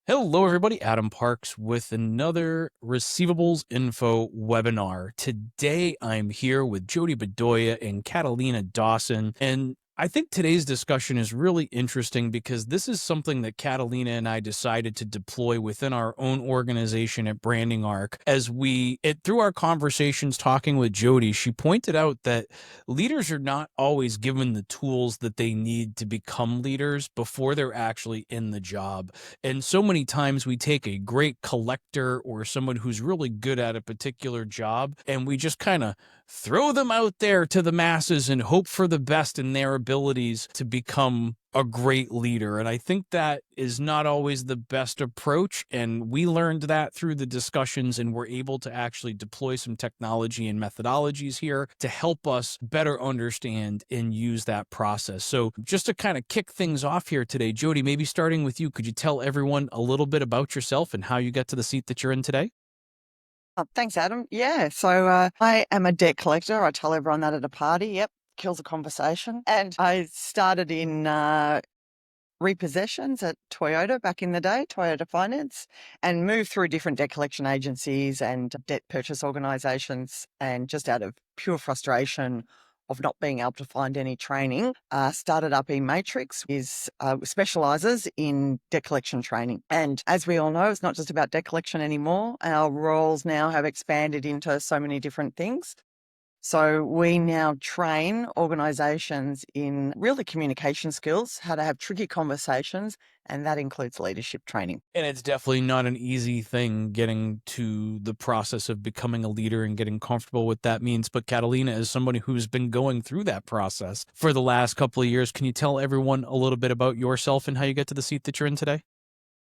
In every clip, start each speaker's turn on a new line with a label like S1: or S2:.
S1: Hello, everybody. Adam Parks with another Receivables Info webinar. Today, I'm here with Jodie Bedoya and Catalina Dawson. And I think today's discussion is really interesting because this is something that Catalina and I decided to deploy within our own organization at Branding Arc. Through our conversations talking with Jodie, she pointed out that leaders are not always given the tools that they need to become leaders before they're actually in the job. And so many times we take a great collector or someone who's really good at a particular job and we just kind of throw them out there to the masses and hope for the best in their abilities to become a great leader. And I think that is not always the best approach. And we learned that through the discussions, and we're able to actually deploy some technology and methodologies here to help us better understand and use that process. So just to kind of kick things off here today, Jodie, maybe starting with you, could you tell everyone a little bit about yourself and how you got to the seat that you're in today?
S2: Thanks, Adam. Yeah, so I am a debt collector. I tell everyone that at a party. Yep, kills a conversation. And I started in repossessions at Toyota back in the day, Toyota Finance, and moved through different debt collection agencies and debt purchase organizations. And just out of pure frustration of not being able to find any training, started up eMatrix, specializes in debt collection training. And as we all know, it's not just about debt collection anymore. Our roles now have expanded into so many different things. So we now train organizations in really communication skills, how to have tricky conversations, and that includes leadership training.
S1: And it's definitely not an easy thing getting to the process of becoming a leader and getting comfortable with that means. But Catalina, as somebody who's been going through that process for the last couple of years, can you tell everyone a little bit about yourself and how you get to the seat that you're in today?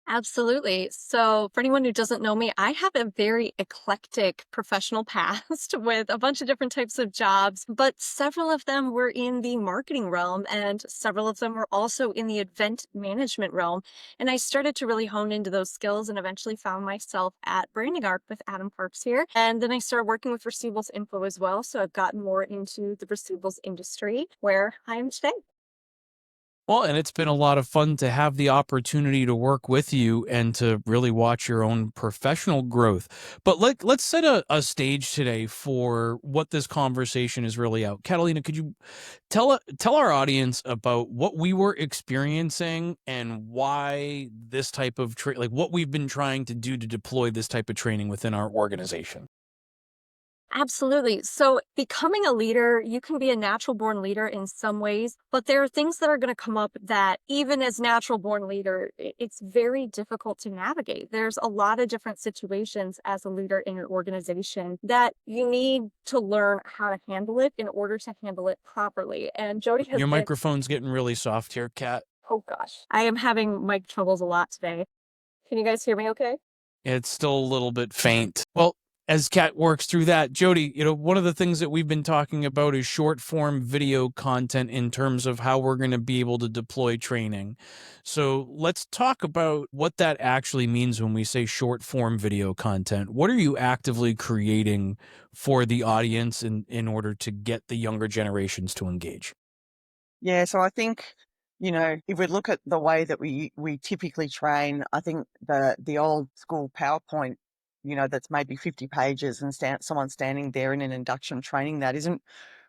S3: Absolutely. So, for anyone who doesn't know me, I have a very eclectic professional past with a bunch of different types of jobs, but several of them were in the marketing realm and several of them were also in the event management realm. And I started to really hone into those skills and eventually found myself at Branding Arc with Adam Parks here. And then I started working with Receivables Info as well. So, I've gotten more into the receivables industry where I am today.
S1: Well, and it's been a lot of fun to have the opportunity to work with you and to really watch your own professional growth. But let's set a stage today for what this conversation is really out. Catalina, could you tell our audience about what we were experiencing and why this type of like what we've been trying to do to deploy this type of training within our organization?
S3: Absolutely. So, becoming a leader, you can be a natural born leader in some ways, but there are things that are going to come up that, even as natural born leader, it's very difficult to navigate. There's a lot of different situations as a leader in your organization that you need to learn how to handle it in order to handle it properly. And Jody has
S1: Your
S3: been,
S1: microphone's getting really soft here, Kat.
S3: oh gosh, I am having mic troubles a lot today. Can you guys hear me okay?
S1: It's still a little bit faint. Well, as Kat works through that, Jody, one of the things that we've been talking about is short form video content in terms of how we're going to be able to deploy training. So let's talk about what that actually means when we say short form video content. What are you actively creating for the audience in order to get the younger generations to engage?
S2: Yeah, so I think, if we look at the way that we typically train, I think the old school PowerPoint, that's maybe 50 pages and someone standing there in an induction training, that isn't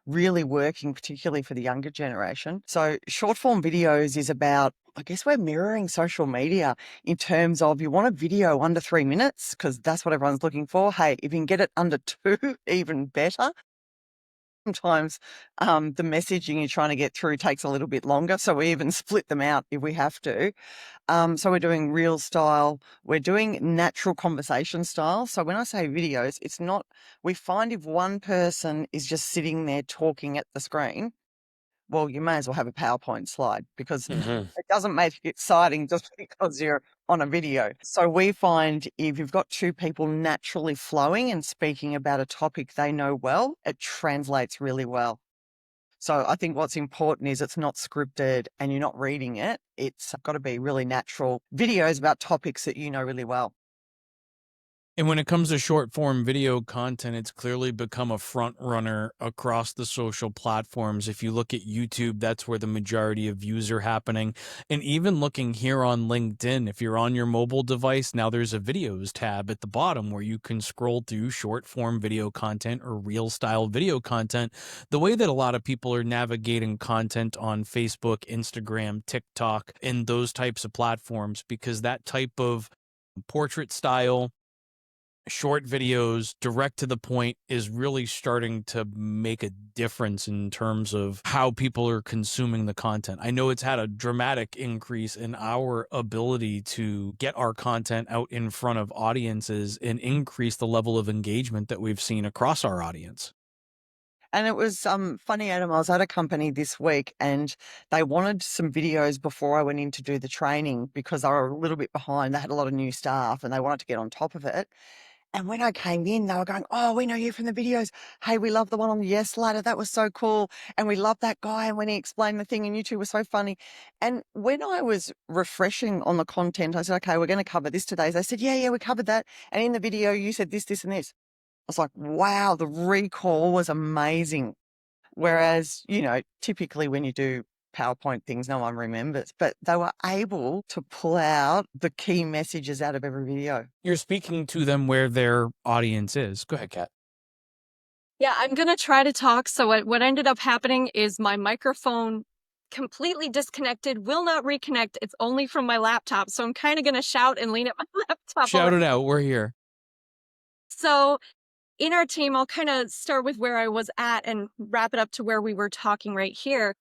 S2: really working, particularly for the younger generation. So short form videos is about, I guess we're mirroring social media in terms of you want a video under 3 minutes because that's what everyone's looking for. Hey, if you can get it under two, even better. Sometimes the messaging you're trying to get through takes a little bit longer. So we even split them out if we have to. So we're doing real style. We're doing natural conversation style. So when I say videos, it's not, we find if one person is just sitting there talking at the screen, well, you may as well have a PowerPoint slide because it doesn't make it exciting just because you're on a video. So we find if you've got two people naturally flowing and speaking about a topic they know well, it translates really well. So I think what's important is it's not scripted and you're not reading it. It's got to be really natural videos about topics that you know really well.
S1: And when it comes to short form video content, it's clearly become a front runner across the social platforms. If you look at YouTube, that's where the majority of views are happening. And even looking here on LinkedIn, if you're on your mobile device, now there's a videos tab at the bottom where you can scroll through short form video content or reel style video content. The way that a lot of people are navigating content on Facebook, Instagram, TikTok, and those types of platforms, because that type of portrait style, short videos, direct to the point, is really starting to make a difference in terms of how people are consuming the content. I know it's had a dramatic increase in our ability to get our content out in front of audiences and increase the level of engagement that we've seen across our audience.
S2: And it was funny, Adam. I was at a company this week and they wanted some videos before I went in to do the training because they were a little bit behind. They had a lot of new staff and they wanted to get on top of it. And when I came in, they were going, "Oh, we know you from the videos. Hey, we love the one on the Yes Ladder. That was so cool. And we love that guy. And when he explained the thing in YouTube was so funny." And when I was refreshing on the content, I said, "Okay, we're going to cover this today." They said, "Yeah, we covered that. And in the video, you said this, this, and this." I was like, wow, the recall was amazing. Whereas, typically when you do PowerPoint things, no one remembers, but they were able to pull out the key messages out of every video.
S1: You're speaking to them where their audience is. Go ahead, Kat.
S3: Yeah, I'm going to try to talk. So what ended up happening is my microphone completely disconnected, will not reconnect. It's only from my laptop. So I'm kind of going to shout and lean at my laptop.
S1: Shout it out. We're here.
S3: So in our team, I'll kind of start with where I was at and wrap it up to where we were talking right here.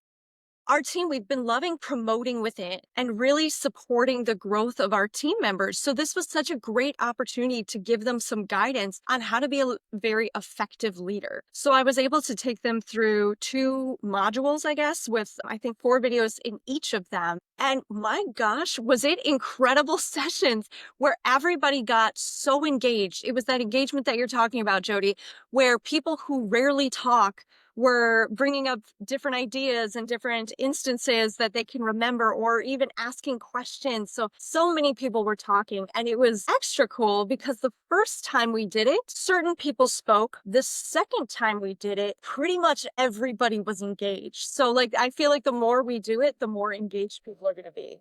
S3: Our team, we've been loving promoting within and really supporting the growth of our team members. So this was such a great opportunity to give them some guidance on how to be a very effective leader. So I was able to take them through 2 modules, I guess, with I think 4 videos in each of them. And my gosh, was it incredible sessions where everybody got so engaged. It was that engagement that you're talking about, Jodie, where people who rarely talk were bringing up different ideas and different instances that they can remember, or even asking questions. So many people were talking, and it was extra cool because the first time we did it, certain people spoke. The second time we did it, pretty much everybody was engaged. So I feel like the more we do it, the more engaged people are going to be.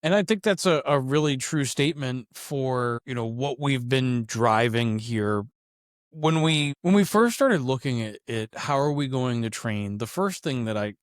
S1: And I think that's a really true statement for, what we've been driving here. When we first started looking at it, how are we going to train? The first thing that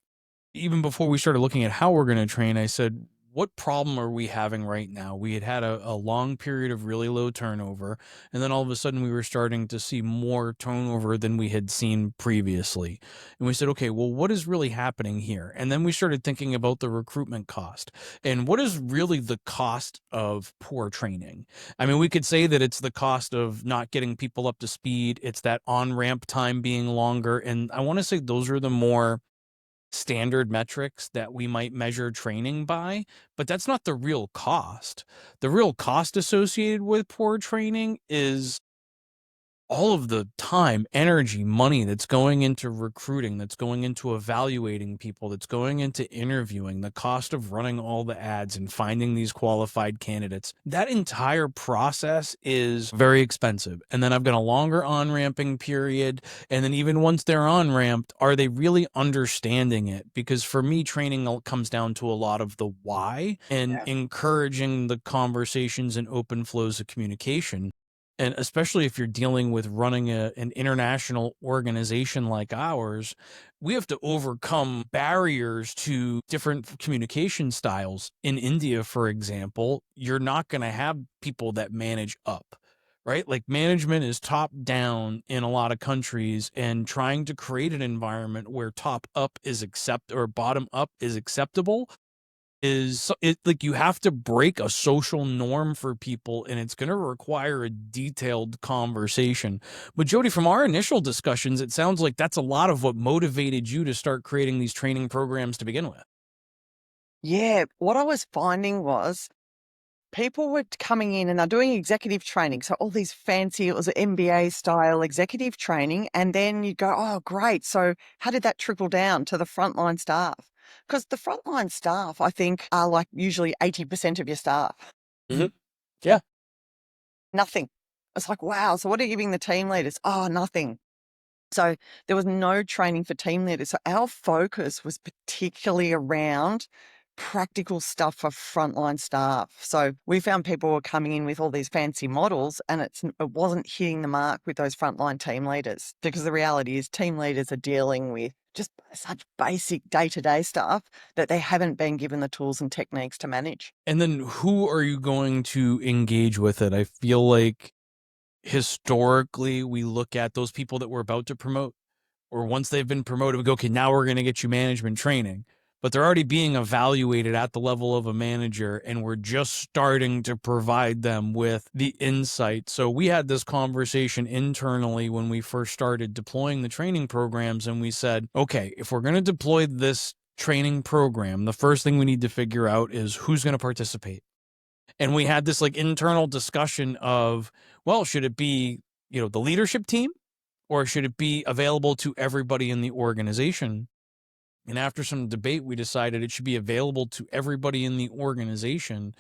S1: even before we started looking at how we're going to train, I said, what problem are we having right now? We had a long period of really low turnover, and then all of a sudden we were starting to see more turnover than we had seen previously. And we said, okay, well, what is really happening here? And then we started thinking about the recruitment cost and what is really the cost of poor training. I mean, we could say that it's the cost of not getting people up to speed. It's that on-ramp time being longer. And I want to say those are the more standard metrics that we might measure training by, but that's not the real cost. The real cost associated with poor training is all of the time, energy, money that's going into recruiting, that's going into evaluating people, that's going into interviewing, the cost of running all the ads and finding these qualified candidates. That entire process is very expensive. And then I've got a longer on-ramping period. And then even once they're on-ramped, are they really understanding it? Because for me, training comes down to a lot of the why and encouraging the conversations and open flows of communication. And especially if you're dealing with running an international organization like ours, we have to overcome barriers to different communication styles. In India, for example, you're not going to have people that manage up, right? Like management is top down in a lot of countries, and trying to create an environment where top up is or bottom up is acceptable like you have to break a social norm for people, and it's going to require a detailed conversation. But Jodie, from our initial discussions, it sounds like that's a lot of what motivated you to start creating these training programs to begin with.
S2: Yeah, what I was finding was people were coming in and they're doing executive training. So all these fancy, it was an MBA style executive training. And then you go, oh, great. So how did that trickle down to the frontline staff? Because the frontline staff, I think, are like usually 80% of your staff.
S1: Mm-hmm. Yeah.
S2: Nothing. It's like, wow. So what are you giving the team leaders? Oh, nothing. So there was no training for team leaders. So our focus was particularly around practical stuff for frontline staff. So we found people were coming in with all these fancy models, and it wasn't hitting the mark with those frontline team leaders, because the reality is team leaders are dealing with just such basic day-to-day stuff that they haven't been given the tools and techniques to manage.
S1: And then who are you going to engage with it? I feel like historically we look at those people that we're about to promote, or once they've been promoted, we go, okay, now we're going to get you management training. But they're already being evaluated at the level of a manager, and we're just starting to provide them with the insight. So we had this conversation internally when we first started deploying the training programs, and we said, okay, if we're going to deploy this training program, the first thing we need to figure out is who's going to participate. And we had this like internal discussion of, well, should it be, the leadership team, or should it be available to everybody in the organization? And after some debate, we decided it should be available to everybody in the organization,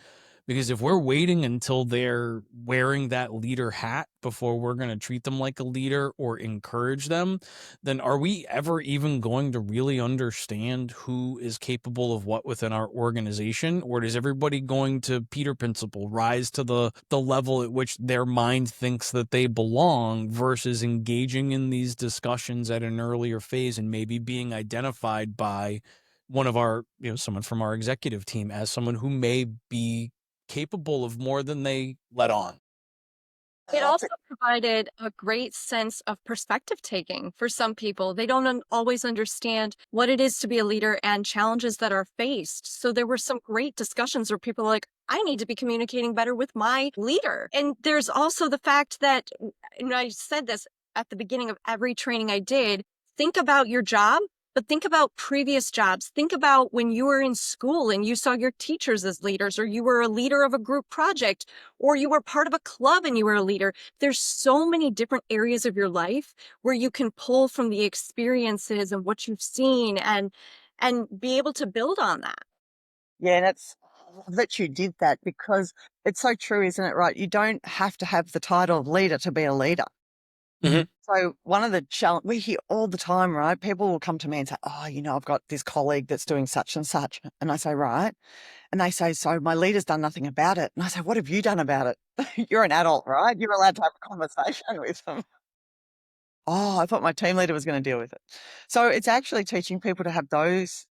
S1: because if we're waiting until they're wearing that leader hat before we're going to treat them like a leader or encourage them, then are we ever even going to really understand who is capable of what within our organization? Or is everybody going to Peter Principle, rise to the level at which their mind thinks that they belong, versus engaging in these discussions at an earlier phase and maybe being identified by one of our, someone from our executive team as someone who may be capable of more than they let on?
S3: It also provided a great sense of perspective taking for some people. They don't always understand what it is to be a leader and challenges that are faced. So there were some great discussions where people are like, I need to be communicating better with my leader. And there's also the fact that, and I said this at the beginning of every training I did, think about your job, but think about previous jobs. Think about when you were in school and you saw your teachers as leaders, or you were a leader of a group project, or you were part of a club and you were a leader. There's so many different areas of your life where you can pull from the experiences and what you've seen and be able to build on that.
S2: Yeah, and I love that you did that, because it's so true, isn't it? Right? You don't have to have the title of leader to be a leader.
S1: Mhm.
S2: So one of the challenge we hear all the time, right? People will come to me and say, "Oh, I've got this colleague that's doing such and such," and I say, "Right," and they say, "So my leader's done nothing about it," and I say, "What have you done about it? You're an adult, right? You're allowed to have a conversation with them." Oh, I thought my team leader was going to deal with it. So it's actually teaching people to have those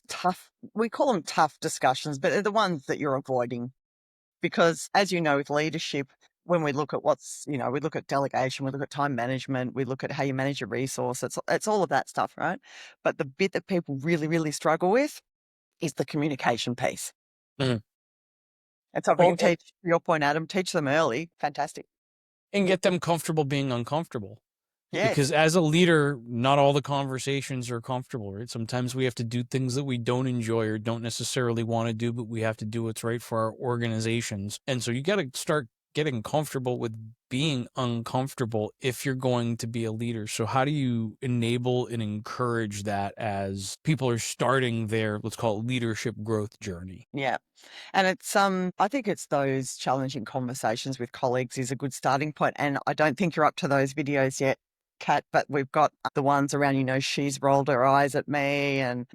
S2: tough, we call them tough discussions, but they're the ones that you're avoiding. Because as you know, with leadership, when we look at we look at delegation, we look at time management, we look at how you manage your resource, it's all of that stuff, right? But the bit that people really, really struggle with is the communication piece.
S1: Mhm.
S2: And so if we
S1: Well,
S2: can teach, to your point, Adam, teach them early, fantastic.
S1: and get them comfortable being uncomfortable. Because
S2: Yes.
S1: as a leader, not all the conversations are comfortable, right? Sometimes we have to do things that we don't enjoy or don't necessarily want to do, but we have to do what's right for our organizations. And so you got to start getting comfortable with being uncomfortable if you're going to be a leader. So how do you enable and encourage that as people are starting their, let's call it, leadership growth journey?
S2: Yeah. And it's I think it's those challenging conversations with colleagues is a good starting point. And I don't think you're up to those videos yet, Kat, but we've got the ones around, she's rolled her eyes at me, and,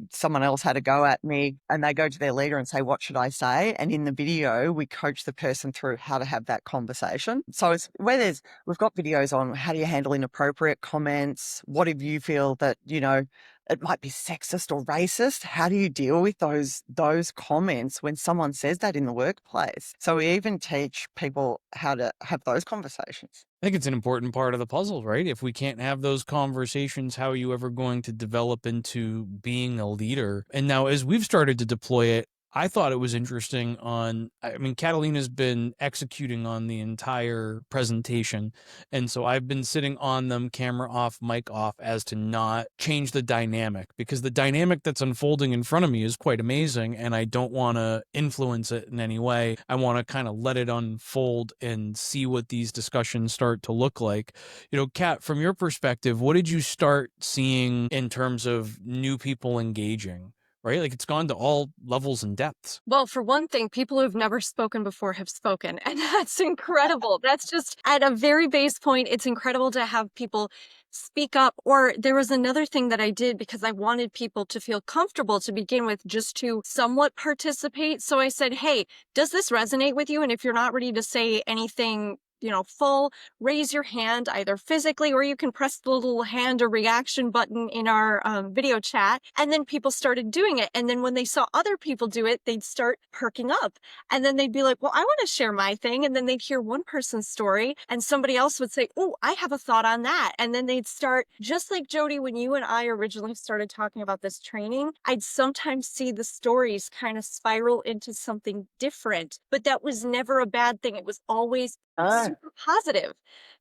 S2: someone else had a go at me, and they go to their leader and say, what should I say? And in the video, we coach the person through how to have that conversation. So it's we've got videos on how do you handle inappropriate comments? What if you feel that, it might be sexist or racist? How do you deal with those comments when someone says that in the workplace? So we even teach people how to have those conversations.
S1: I think it's an important part of the puzzle, right? If we can't have those conversations, how are you ever going to develop into being a leader? And now, as we've started to deploy it, I thought it was interesting Catalina's been executing on the entire presentation. And so I've been sitting on them, camera off, mic off, as to not change the dynamic, because the dynamic that's unfolding in front of me is quite amazing. And I don't want to influence it in any way. I want to kind of let it unfold and see what these discussions start to look like. Kat, from your perspective, what did you start seeing in terms of new people engaging? right? Like it's gone to all levels and depths.
S3: Well, for one thing, people who've never spoken before have spoken, and that's incredible. That's just at a very base point, it's incredible to have people speak up. Or there was another thing that I did because I wanted people to feel comfortable to begin with, just to somewhat participate. So I said, hey, does this resonate with you? And if you're not ready to say anything, full, raise your hand either physically, or you can press the little hand or reaction button in our video chat. And then people started doing it. And then when they saw other people do it, they'd start perking up. And then they'd be like, well, I want to share my thing. And then they'd hear one person's story and somebody else would say, oh, I have a thought on that. And then they'd start, just like Jodie, when you and I originally started talking about this training, I'd sometimes see the stories kind of spiral into something different, but that was never a bad thing. It was always
S2: Oh,
S3: super positive,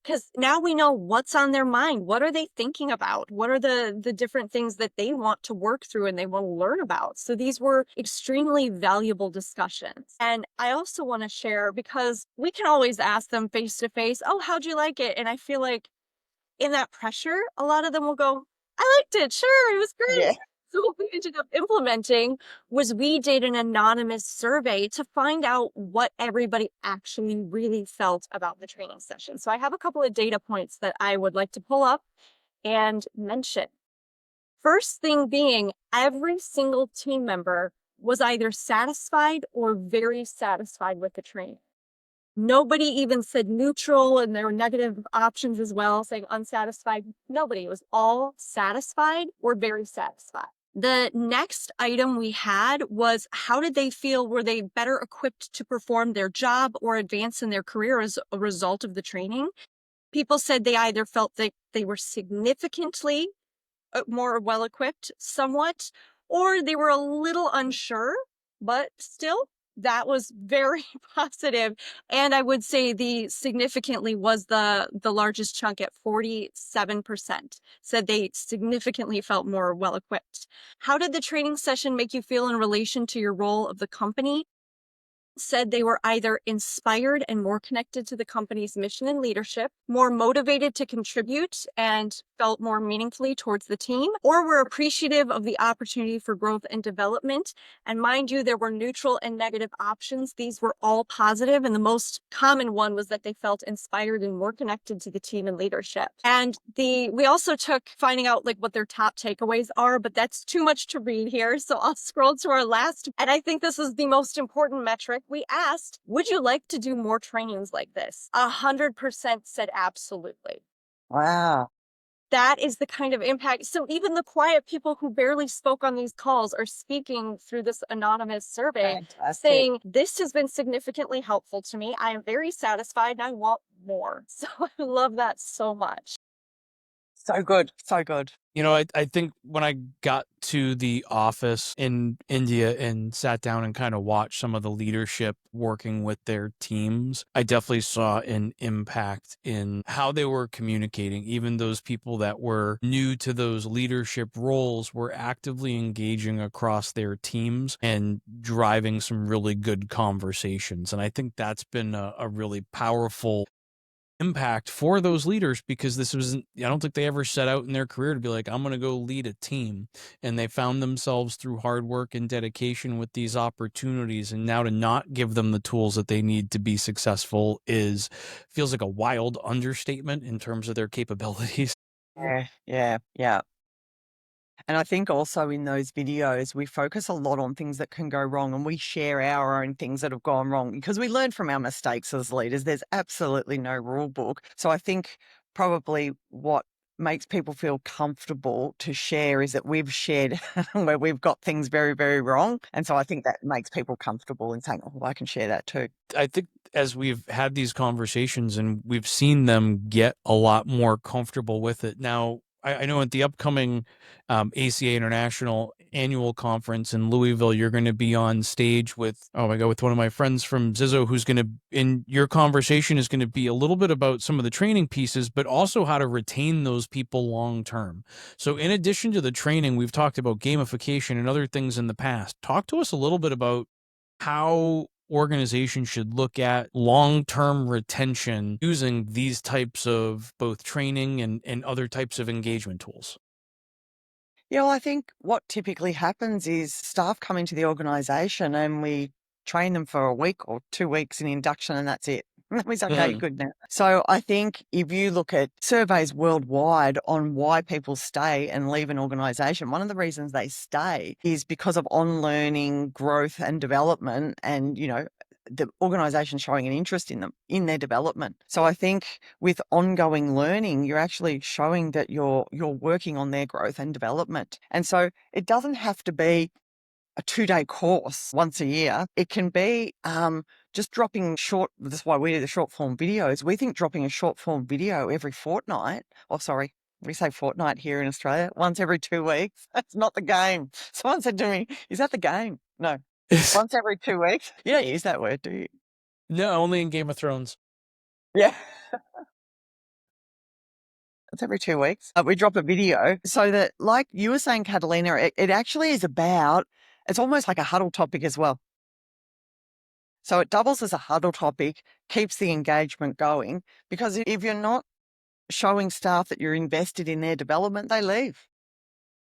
S3: because now we know what's on their mind. What are they thinking about? What are the different things that they want to work through and they want to learn about? So these were extremely valuable discussions. And I also want to share, because we can always ask them face to face, oh, how'd you like it? And I feel like in that pressure, a lot of them will go, I liked it. Sure, it was
S2: yeah.
S3: great. So what we ended up implementing was we did an anonymous survey to find out what everybody actually really felt about the training session. So I have a couple of data points that I would like to pull up and mention. First thing being, every single team member was either satisfied or very satisfied with the training. Nobody even said neutral, and there were negative options as well, saying unsatisfied. Nobody. It was all satisfied or very satisfied. The next item we had was, how did they feel? Were they better equipped to perform their job or advance in their career as a result of the training? People said they either felt that they were significantly more well-equipped, somewhat, or they were a little unsure, but still, that was very positive. And I would say the significantly was the largest chunk at 47%, said they significantly felt more well-equipped. How did the training session make you feel in relation to your role of the company? Said they were either inspired and more connected to the company's mission and leadership, more motivated to contribute and felt more meaningfully towards the team, or were appreciative of the opportunity for growth and development. And mind you, there were neutral and negative options. These were all positive, and the most common one was that they felt inspired and more connected to the team and leadership. And we also took finding out like what their top takeaways are, but that's too much to read here. So I'll scroll to our last, and I think this is the most important metric. We asked, would you like to do more trainings like this? 100% said absolutely.
S2: Wow.
S3: That is the kind of impact. So even the quiet people who barely spoke on these calls are speaking through this anonymous survey,
S2: Fantastic.
S3: saying, this has been significantly helpful to me. I am very satisfied and I want more. So I love that so much.
S2: So good. So good.
S1: I think when I got to the office in India and sat down and kind of watched some of the leadership working with their teams, I definitely saw an impact in how they were communicating. Even those people that were new to those leadership roles were actively engaging across their teams and driving some really good conversations. And I think that's been a really powerful impact for those leaders, because this wasn't, I don't think they ever set out in their career to be like, I'm going to go lead a team. And they found themselves through hard work and dedication with these opportunities. And now to not give them the tools that they need to be successful feels like a wild understatement in terms of their capabilities.
S2: Yeah. Yeah. Yeah. And I think also in those videos, we focus a lot on things that can go wrong, and we share our own things that have gone wrong because we learn from our mistakes as leaders. There's absolutely no rule book. So I think probably what makes people feel comfortable to share is that we've shared where we've got things very, very wrong. And so I think that makes people comfortable in saying, oh, I can share that too.
S1: I think as we've had these conversations and we've seen them get a lot more comfortable with it. Now, I know at the upcoming ACA International annual conference in Louisville, you're going to be on stage with, oh my God, with one of my friends from Zizzo, who's going to, in your conversation is going to be a little bit about some of the training pieces, but also how to retain those people long term. So in addition to the training, we've talked about gamification and other things in the past. Talk to us a little bit about how organizations should look at long-term retention using these types of both training and other types of engagement tools.
S2: Yeah, well, I think what typically happens is staff come into the organisation and we train them for a week or 2 weeks in induction and that's it. That was okay,
S1: Mhm.
S2: good now. So I think if you look at surveys worldwide on why people stay and leave an organisation, one of the reasons they stay is because of on-learning, growth and development and, the organisation showing an interest in them, in their development. So I think with ongoing learning, you're actually showing that you're working on their growth and development. And so it doesn't have to be a 2-day course once a year. It can be just dropping short. That's why we do the short form videos. We think dropping a short form video every fortnight, or sorry, we say fortnight here in Australia, once every 2 weeks. That's not the game. Someone said to me, "Is that the game?" No, once every 2 weeks. You don't use that word, do you?
S1: No, only in Game of Thrones.
S2: Yeah. It's every 2 weeks. We drop a video so that, like you were saying, Catalina, it actually is about, it's almost like a huddle topic as well. So it doubles as a huddle topic, keeps the engagement going, because if you're not showing staff that you're invested in their development, they leave.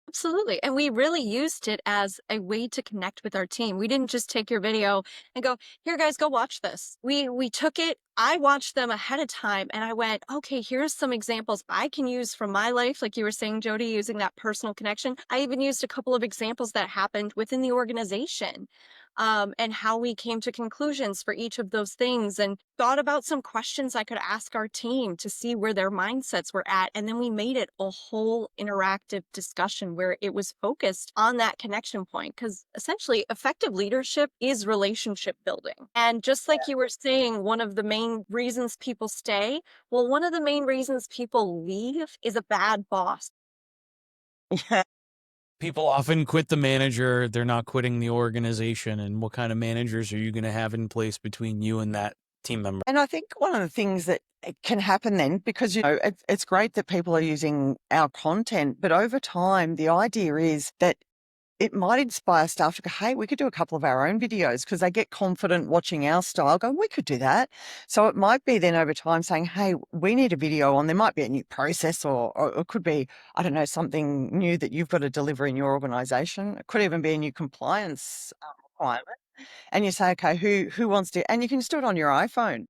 S3: Absolutely. And we really used it as a way to connect with our team. We didn't just take your video and go, here guys, go watch this. We took it, I watched them ahead of time and I went, okay, here's some examples I can use from my life. Like you were saying, Jodie, using that personal connection. I even used a couple of examples that happened within the organization. And how we came to conclusions for each of those things and thought about some questions I could ask our team to see where their mindsets were at. And then we made it a whole interactive discussion where it was focused on that connection point. Because essentially, effective leadership is relationship building. And just like you were saying, one of the main reasons people stay, well, one of the main reasons people leave is a bad boss.
S2: Yeah.
S1: People often quit the manager, they're not quitting the organization, and what kind of managers are you gonna have in place between you and that team member?
S2: And I think one of the things that it can happen then, because it's great that people are using our content, but over time, the idea is that it might inspire staff to go, hey, we could do a couple of our own videos because they get confident watching our style, go, we could do that. So it might be then over time saying, hey, we need a video on, there might be a new process or it could be, I don't know, something new that you've got to deliver in your organization. It could even be a new compliance requirement. And you say, okay, who wants to, and you can just do it on your iPhone.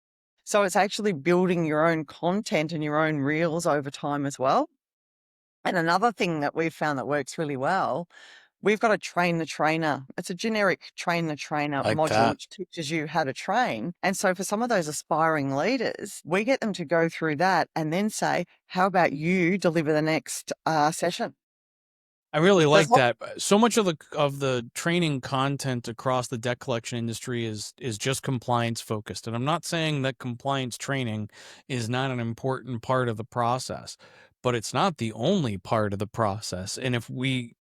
S2: So it's actually building your own content and your own reels over time as well. And another thing that we've found that works really well, we've got a train the trainer. It's a generic train the trainer
S1: Like
S2: module,
S1: that.
S2: which teaches you how to train. And so for some of those aspiring leaders, we get them to go through that and then say, how about you deliver the next session?
S1: I really
S2: There's
S1: like that. So much of the training content across the debt collection industry is just compliance focused. And I'm not saying that compliance training is not an important part of the process, but it's not the only part of the process. And if we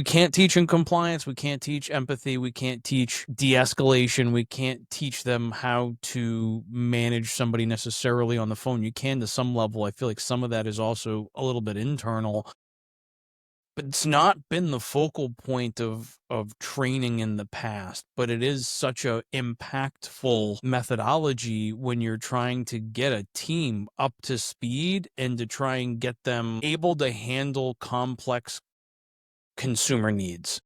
S1: can't teach in compliance, we can't teach empathy, we can't teach de-escalation, we can't teach them how to manage somebody necessarily on the phone. You can to some level. I feel like some of that is also a little bit internal, but it's not been the focal point of training in the past, but it is such a impactful methodology when you're trying to get a team up to speed and to try and get them able to handle complex consumer needs.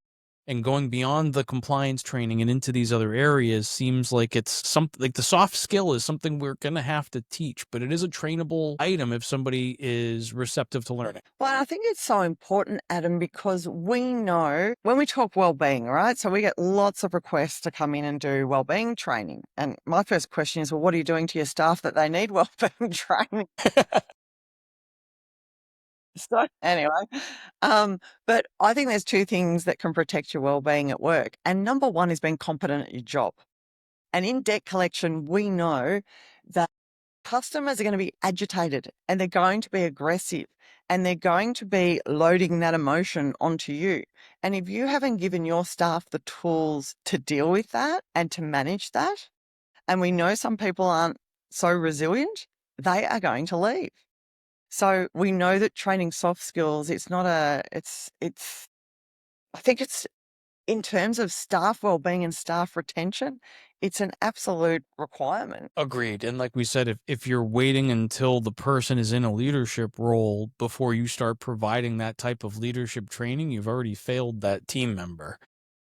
S1: And going beyond the compliance training and into these other areas seems like it's something like the soft skill is something we're going to have to teach, but it is a trainable item if somebody is receptive to learning.
S2: Well, I think it's so important, Adam, because we know when we talk well-being, right? So we get lots of requests to come in and do well-being training. And my first question is, well, what are you doing to your staff that they need well-being training? So anyway, but I think there's two things that can protect your well-being at work. And number one is being competent at your job. And in debt collection, we know that customers are going to be agitated and they're going to be aggressive and they're going to be loading that emotion onto you. And if you haven't given your staff the tools to deal with that and to manage that, and we know some people aren't so resilient, they are going to leave. So we know that training soft skills, it's not a, it's, I think it's in terms of staff well-being and staff retention, it's an absolute requirement.
S1: Agreed. And like we said, if you're waiting until the person is in a leadership role before you start providing that type of leadership training, you've already failed that team member.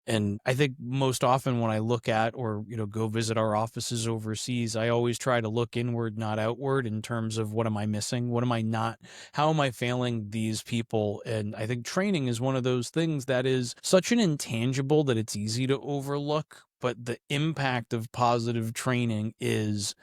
S1: And I think most often when I look at or, go visit our offices overseas, I always try to look inward, not outward, in terms of what am I missing? What am I not? How am I failing these people? And I think training is one of those things that is such an intangible that it's easy to overlook, but the impact of positive training is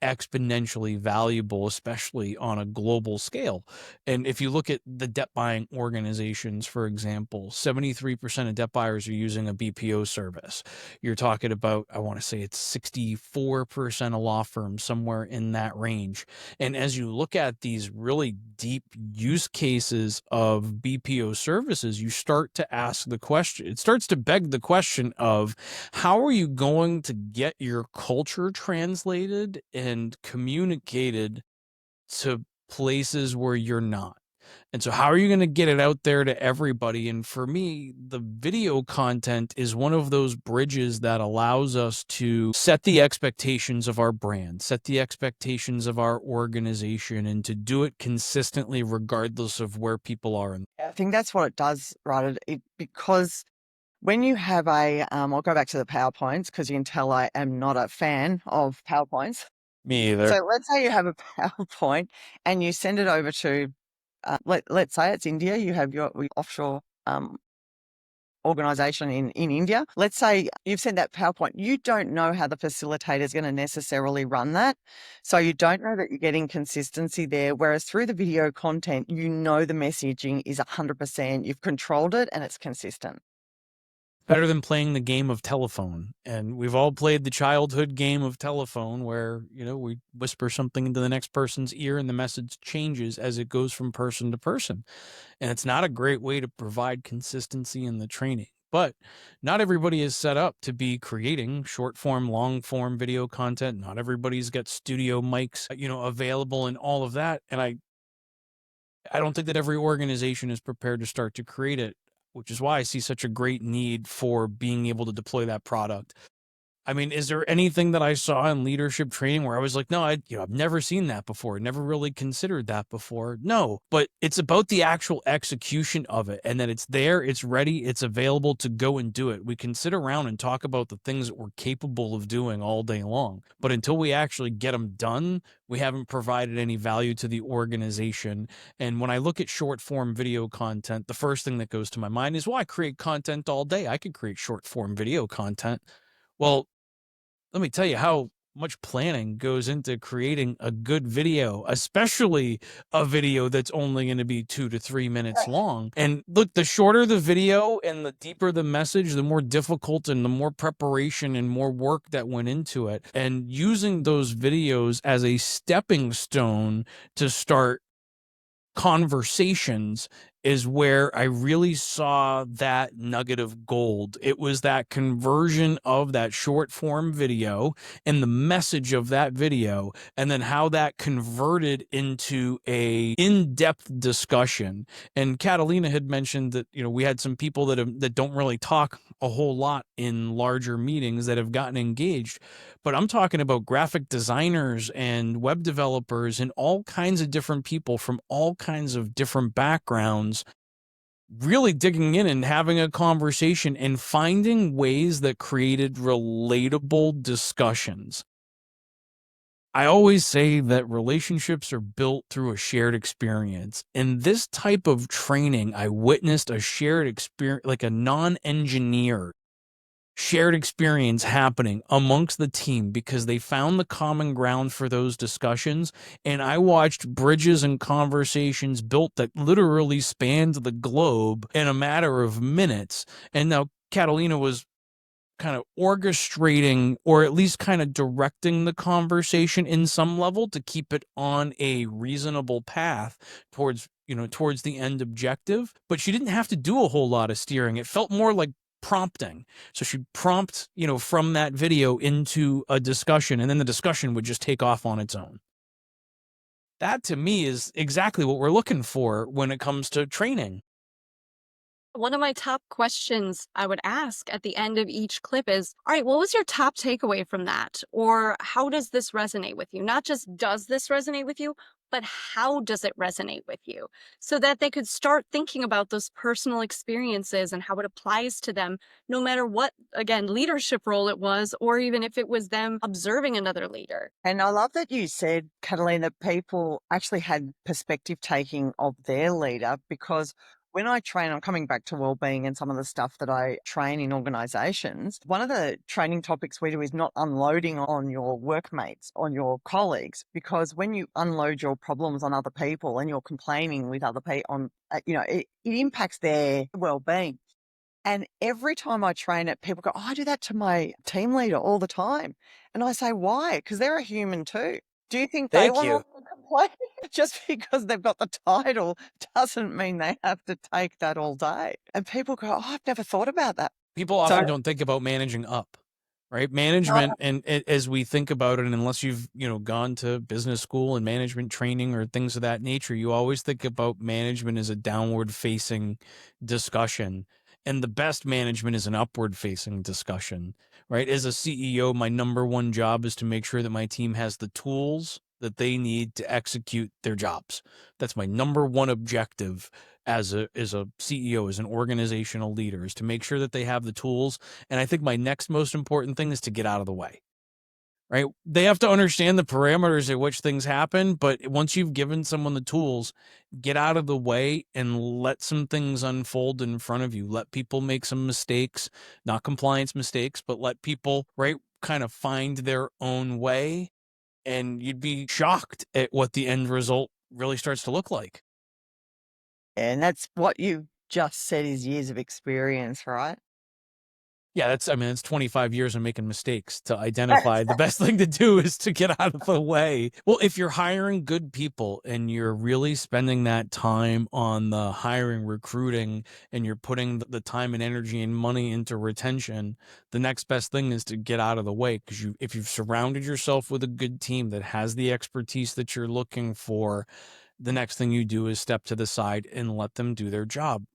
S1: exponentially valuable, especially on a global scale. And if you look at the debt buying organizations, for example, 73% of debt buyers are using a BPO service. You're talking about, I want to say it's 64% of law firms, somewhere in that range. And as you look at these really deep use cases of BPO services, you start to ask the question, it starts to beg the question of how are you going to get your culture translated and communicated to places where you're not? And so how are you going to get it out there to everybody? And for me, the video content is one of those bridges that allows us to set the expectations of our brand, set the expectations of our organization, and to do it consistently regardless of where people are.
S2: I think that's what it does, right? Because when you have I'll go back to the PowerPoints because you can tell I am not a fan of PowerPoints.
S1: Me either.
S2: So let's say you have a PowerPoint and you send it over to, let's say it's India, you have your offshore organization in India. Let's say you've sent that PowerPoint. You don't know how the facilitator is going to necessarily run that. So you don't know that you're getting consistency there. Whereas through the video content, the messaging is 100%. You've controlled it and it's consistent.
S1: Better than playing the game of telephone. And we've all played the childhood game of telephone where, we whisper something into the next person's ear and the message changes as it goes from person to person. And it's not a great way to provide consistency in the training. But not everybody is set up to be creating short form, long form video content. Not everybody's got studio mics, available and all of that. And I don't think that every organization is prepared to start to create it, which is why I see such a great need for being able to deploy that product. I mean, is there anything that I saw in leadership training where I was like, no, I've never seen that before, never really considered that before? No, but it's about the actual execution of it and that it's there, it's ready, it's available to go and do it. We can sit around and talk about the things that we're capable of doing all day long, but until we actually get them done, we haven't provided any value to the organization. And when I look at short form video content, the first thing that goes to my mind is, well, I create content all day. I could create short form video content. Well, let me tell you how much planning goes into creating a good video, especially a video that's only going to be 2 to 3 minutes long. And look, the shorter the video and the deeper the message, the more difficult and the more preparation and more work that went into it. And using those videos as a stepping stone to start conversations is where I really saw that nugget of gold. It was that conversion of that short form video and the message of that video, and then how that converted into a in-depth discussion. And Catalina had mentioned that, we had some people that don't really talk a whole lot in larger meetings that have gotten engaged. But I'm talking about graphic designers and web developers and all kinds of different people from all kinds of different backgrounds, really digging in and having a conversation and finding ways that created relatable discussions. I always say that relationships are built through a shared experience. In this type of training, I witnessed a shared experience, like a non-engineer shared experience happening amongst the team because they found the common ground for those discussions. And I watched bridges and conversations built that literally spanned the globe in a matter of minutes. And now Catalina was kind of orchestrating or at least kind of directing the conversation in some level to keep it on a reasonable path towards the end objective. But she didn't have to do a whole lot of steering. It felt more like prompting. So she'd prompt, from that video into a discussion, and then the discussion would just take off on its own. That to me is exactly what we're looking for when it comes to training.
S3: One of my top questions I would ask at the end of each clip is, all right, what was your top takeaway from that? Or how does this resonate with you? Not just does this resonate with you, but how does it resonate with you? So that they could start thinking about those personal experiences and how it applies to them, no matter what, again, leadership role it was, or even if it was them observing another leader.
S2: And I love that you said, Catalina, people actually had perspective taking of their leader, because when I train, I'm coming back to wellbeing and some of the stuff that I train in organizations. One of the training topics we do is not unloading on your workmates, on your colleagues, because when you unload your problems on other people and you're complaining with other people on, it impacts their wellbeing. And every time I train it, people go, "Oh, I do that to my team leader all the time." And I say, "Why?" Because they're a human too. Do you think they
S1: Thank
S2: want
S1: you.
S2: to complain? Just because they've got the title doesn't mean they have to take that all day. And people go, "Oh, I've never thought about that."
S1: People
S2: So,
S1: often don't think about managing up, right? Management, and as we think about it, and unless you've, gone to business school and management training or things of that nature, you always think about management as a downward facing discussion. And the best management is an upward facing discussion, right? As a CEO, my number one job is to make sure that my team has the tools that they need to execute their jobs. That's my number one objective as a CEO, as an organizational leader, is to make sure that they have the tools. And I think my next most important thing is to get out of the way. Right? They have to understand the parameters at which things happen, but once you've given someone the tools, get out of the way and let some things unfold in front of you. Let people make some mistakes, not compliance mistakes, but let people, right, kind of find their own way, and you'd be shocked at what the end result really starts to look like.
S2: and that's what you just said is years of experience, right?
S1: Yeah, it's 25 years of making mistakes to identify the best thing to do is to get out of the way. Well, if you're hiring good people and you're really spending that time on the hiring, recruiting, and you're putting the time and energy and money into retention, the next best thing is to get out of the way, because if you've surrounded yourself with a good team that has the expertise that you're looking for, the next thing you do is step to the side and let them do their job.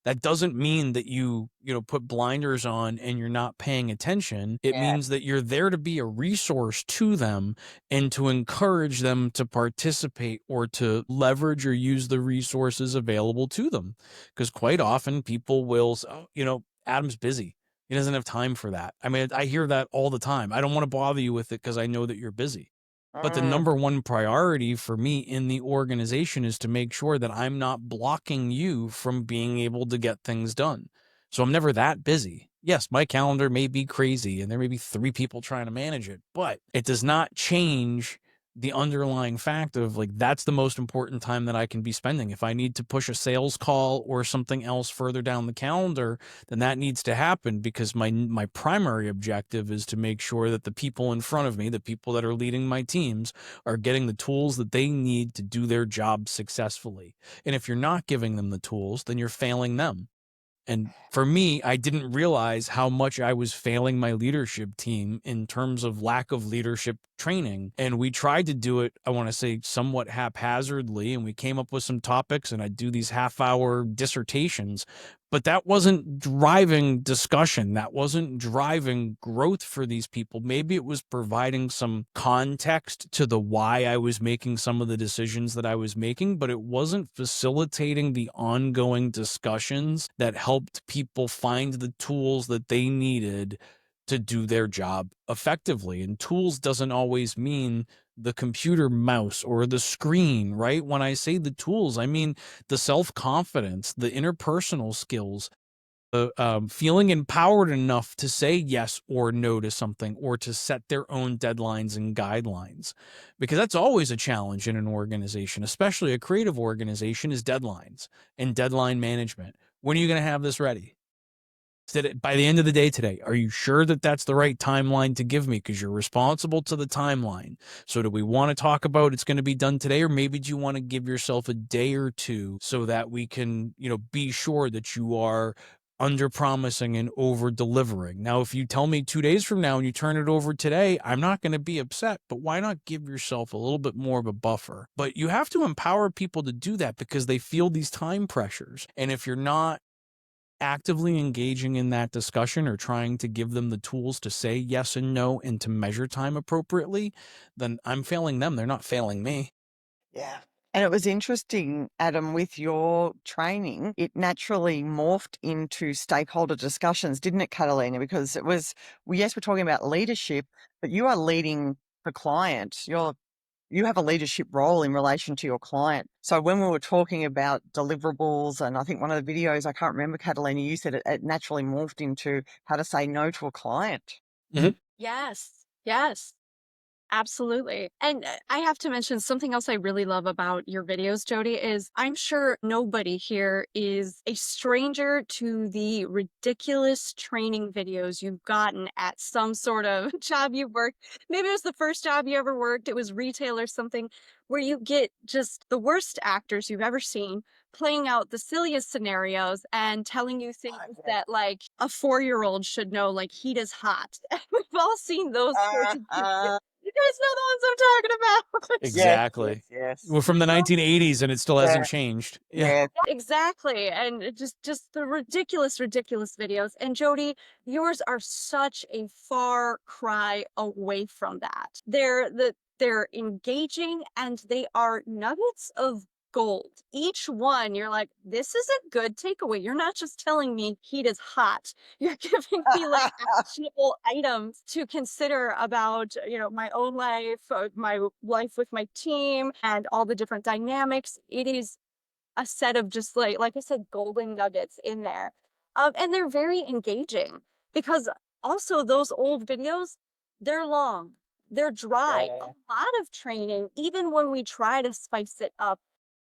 S1: That doesn't mean that you put blinders on and you're not paying attention. It
S2: Yeah.
S1: means that you're there to be a resource to them and to encourage them to participate or to leverage or use the resources available to them. Because quite often people will say, "Oh, Adam's busy. He doesn't have time for that." I mean, I hear that all the time. I don't want to bother you with it because I know that you're busy. But the
S2: Mm,
S1: number one priority for me in the organization is to make sure that I'm not blocking you from being able to get things done. So I'm never that busy. Yes, my calendar may be crazy and there may be 3 people trying to manage it, but it does not change the underlying fact of, like, that's the most important time that I can be spending. If I need to push a sales call or something else further down the calendar, then that needs to happen, because my primary objective is to make sure that the people in front of me, the people that are leading my teams, are getting the tools that they need to do their job successfully. And if you're not giving them the tools, then you're failing them. And for me, I didn't realize how much I was failing my leadership team in terms of lack of leadership training. And we tried to do it, I want to say, somewhat haphazardly. And we came up with some topics, and I'd do these half-hour dissertations. But that wasn't driving discussion. That wasn't driving growth for these people. Maybe it was providing some context to the why I was making some of the decisions that I was making, but it wasn't facilitating the ongoing discussions that helped people find the tools that they needed to do their job effectively. And tools doesn't always mean the computer mouse or the screen, right? When I say the tools, I mean the self-confidence, the interpersonal skills, the feeling empowered enough to say yes or no to something, or to set their own deadlines and guidelines. Because that's always a challenge in an organization, especially a creative organization, is deadlines and deadline management. When are you going to have this ready? By the end of the day today, are you sure that that's the right timeline to give me? Because you're responsible to the timeline. So do we want to talk about it's going to be done today, or maybe do you want to give yourself a day or two so that we can, be sure that you are under promising and over delivering? Now, if you tell me 2 days from now and you turn it over today, I'm not going to be upset, but why not give yourself a little bit more of a buffer? But you have to empower people to do that, because they feel these time pressures. And if you're not actively engaging in that discussion or trying to give them the tools to say yes and no and to measure time appropriately, then I'm failing them. They're not failing me.
S2: Yeah. And it was interesting, Adam, with your training, it naturally morphed into stakeholder discussions, didn't it, Catalina? Because it was, well, yes, we're talking about leadership, but you are leading the client. You have a leadership role in relation to your client. So when we were talking about deliverables, and I think one of the videos, I can't remember, Catalina, you said it naturally morphed into how to say no to a client.
S3: Yes. Yes. Absolutely. And I have to mention something else I really love about your videos, Jodie, is I'm sure nobody here is a stranger to the ridiculous training videos you've gotten at some sort of job you worked. Maybe it was the first job you ever worked, it was retail or something, where you get just the worst actors you've ever seen playing out the silliest scenarios and telling you things that like a 4-year-old should know, like heat is hot. We've all seen those sorts of videos. You guys know the ones I'm talking about.
S2: Yes,
S1: Exactly.
S2: yes.
S1: We're from the 1980s and it still
S2: Yeah,
S1: hasn't changed. Yeah.
S2: yeah.
S3: Exactly. And it just the ridiculous, ridiculous videos. And Jodie, yours are such a far cry away from that. They're engaging and they are nuggets of gold. Each one, you're like, this is a good takeaway. You're not just telling me heat is hot. You're giving me like actionable items to consider about, my own life, my life with my team, and all the different dynamics. It is a set of just like I said, golden nuggets in there. And they're very engaging because also those old videos, they're long, they're dry. A
S2: Yeah.
S3: lot of training, even when we try to spice it up,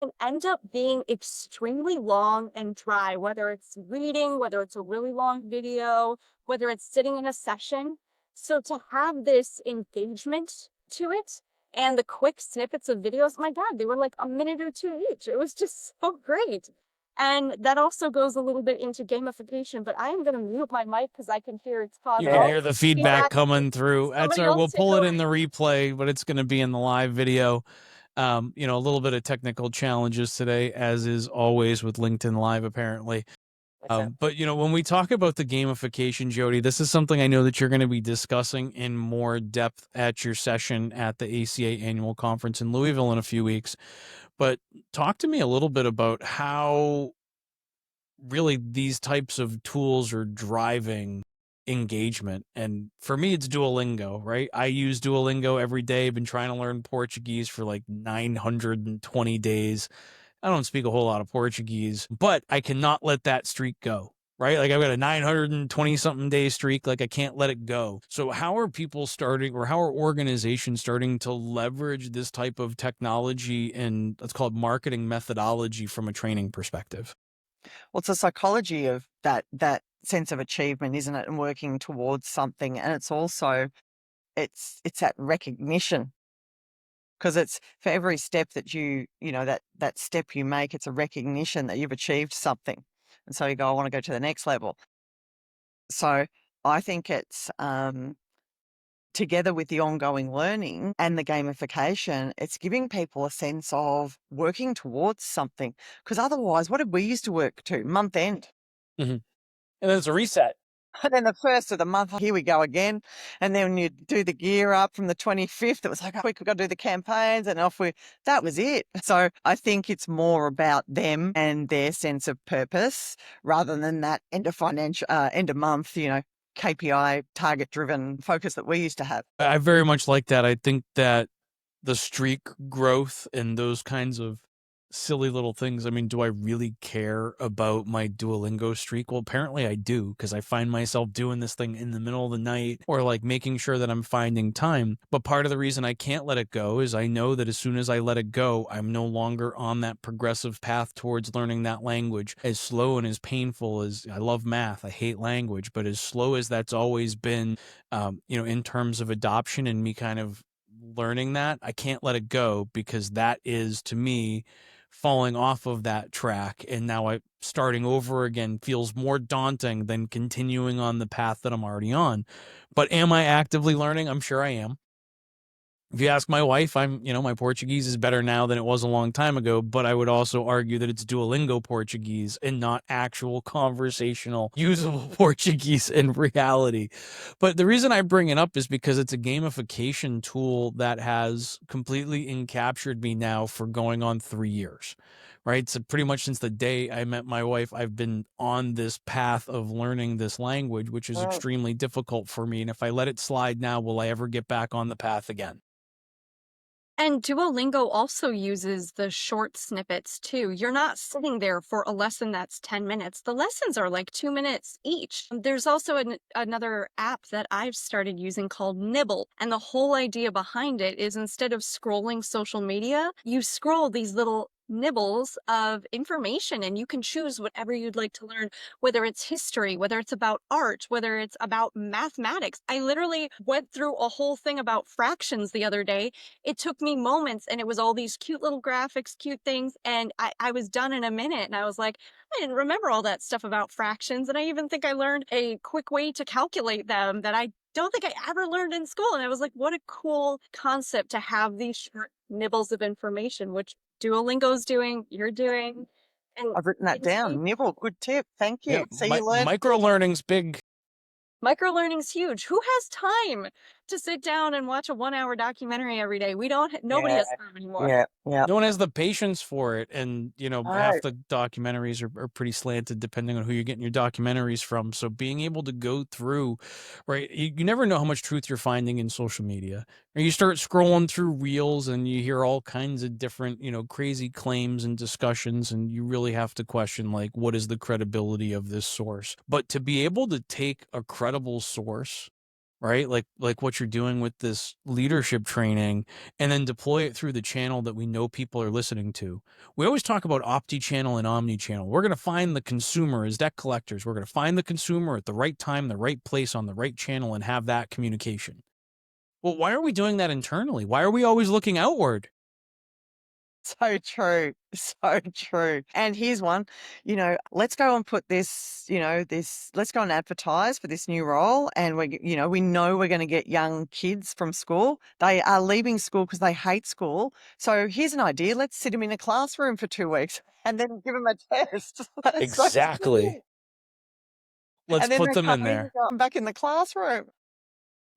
S3: can end up being extremely long and dry, whether it's reading, whether it's a really long video, whether it's sitting in a session. So to have this engagement to it and the quick snippets of videos, my God, they were like a minute or two each. It was just so great. And that also goes a little bit into gamification, but I am going to mute my mic because I can hear it's
S1: You
S3: causing
S1: can
S2: Yeah.
S1: hear the feedback coming through. That's
S3: Somebody
S1: all right.
S3: else
S1: We'll
S3: take
S1: pull it
S3: over.
S1: in the replay, but it's going to be in the live video. A little bit of technical challenges today, as is always with LinkedIn Live, apparently. But when we talk about the gamification, Jodie, this is something I know that you're going to be discussing in more depth at your session at the ACA annual conference in Louisville in a few weeks. But talk to me a little bit about how really these types of tools are driving engagement. And for me, it's Duolingo, right? I use Duolingo every day. Been trying to learn Portuguese for like 920 days. I don't speak a whole lot of Portuguese, but I cannot let that streak go, right? Like I've got a 920 something day streak. Like I can't let it go. So how are people starting, or how are organizations starting to leverage this type of technology and let's call it marketing methodology from a training perspective?
S2: Well, it's a psychology of that sense of achievement, isn't it? And working towards something. And it's also it's that recognition, because it's for every step that that step you make, it's a recognition that you've achieved something. And so you go, I want to go to the next level. So I think it's together with the ongoing learning and the gamification, it's giving people a sense of working towards something. Because otherwise, what did we used to work to? Month end.
S1: Mm-hmm. And then it's a reset.
S2: And then the first of the month, here we go again. And then you do the gear up from the 25th. It was like, oh, we've got to do the campaigns and that was it. So I think it's more about them and their sense of purpose rather than that end of month, KPI target driven focus that we used to have.
S1: I very much like that. I think that the streak growth and those kinds of silly little things. I mean, do I really care about my Duolingo streak? Well, apparently I do, because I find myself doing this thing in the middle of the night or like making sure that I'm finding time. But part of the reason I can't let it go is I know that as soon as I let it go, I'm no longer on that progressive path towards learning that language. As slow and as painful as I love math, I hate language, but as slow as that's always been, in terms of adoption and me kind of learning that, I can't let it go, because that is, to me, falling off of that track, and now starting over again feels more daunting than continuing on the path that I'm already on. But am I actively learning? I'm sure I am. If you ask my wife, my Portuguese is better now than it was a long time ago, but I would also argue that it's Duolingo Portuguese and not actual conversational, usable Portuguese in reality. But the reason I bring it up is because it's a gamification tool that has completely encaptured me now for going on 3 years. Right. So pretty much since the day I met my wife, I've been on this path of learning this language, which is
S2: Mm.
S1: extremely difficult for me. And if I let it slide now, will I ever get back on the path again?
S3: And Duolingo also uses the short snippets too. You're not sitting there for a lesson that's 10 minutes. The lessons are like 2 minutes each. There's also another app that I've started using called Nibble. And the whole idea behind it is instead of scrolling social media, you scroll these little nibbles of information and you can choose whatever you'd like to learn, whether it's history, whether it's about art, whether it's about mathematics. I literally went through a whole thing about fractions the other day. It took me moments and it was all these cute little graphics, cute things. And I was done in a minute. And I was like, I didn't remember all that stuff about fractions. And I even think I learned a quick way to calculate them that I don't think I ever learned in school. And I was like, what a cool concept to have these short nibbles of information, which Duolingo's doing, you're doing. And
S2: I've written that
S3: it is
S2: down. Nibble, good tip. Thank
S1: Yeah,
S2: you. So you learned.
S1: micro learning's big.
S3: microlearning's huge. Who has time to sit down and watch a 1 hour documentary every day? We don't, nobody
S2: Yeah,
S3: has time anymore.
S2: yeah, yeah.
S1: No one has the patience for it, and
S2: No,
S1: half the documentaries are pretty slanted depending on who you're getting your documentaries from. So being able to go through, right, you never know how much truth you're finding in social media. Or you start scrolling through reels and you hear all kinds of different crazy claims and discussions, and you really have to question, like, what is the credibility of this source. But to be able to take a credible source, right, like what you're doing with this leadership training, and then deploy it through the channel that we know people are listening to. We always talk about omni-channel and omni-channel. We're going to find the consumer as debt collectors. We're going to find the consumer at the right time, the right place, on the right channel, and have that communication. Well, why are we doing that internally? Why are we always looking outward?
S2: so true. So true. And here's one, let's go and put this, let's go and advertise for this new role. And we know we're going to get young kids from school. They are leaving school because they hate school. So here's an idea. Let's sit them in a classroom for 2 weeks and then give them a test. That's so
S1: Exactly.
S2: cool.
S1: Let's
S2: And then
S1: put
S2: they
S1: them
S2: come
S1: in
S2: in
S1: there.
S2: and go back in the classroom.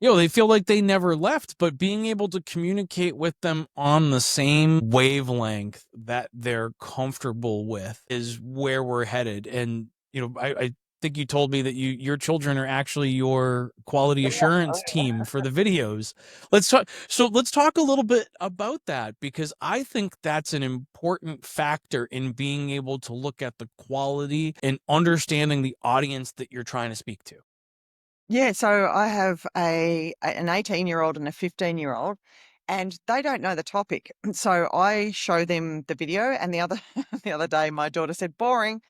S1: They feel like they never left, but being able to communicate with them on the same wavelength that they're comfortable with is where we're headed. And, I think you told me that your children are actually your quality assurance team for the videos. Let's talk a little bit about that, because I think that's an important factor in being able to look at the quality and understanding the audience that you're trying to speak to.
S2: Yeah, so I have an 18-year-old and a 15-year-old, and they don't know the topic. So I show them the video, and the other the other day my daughter said, "Boring."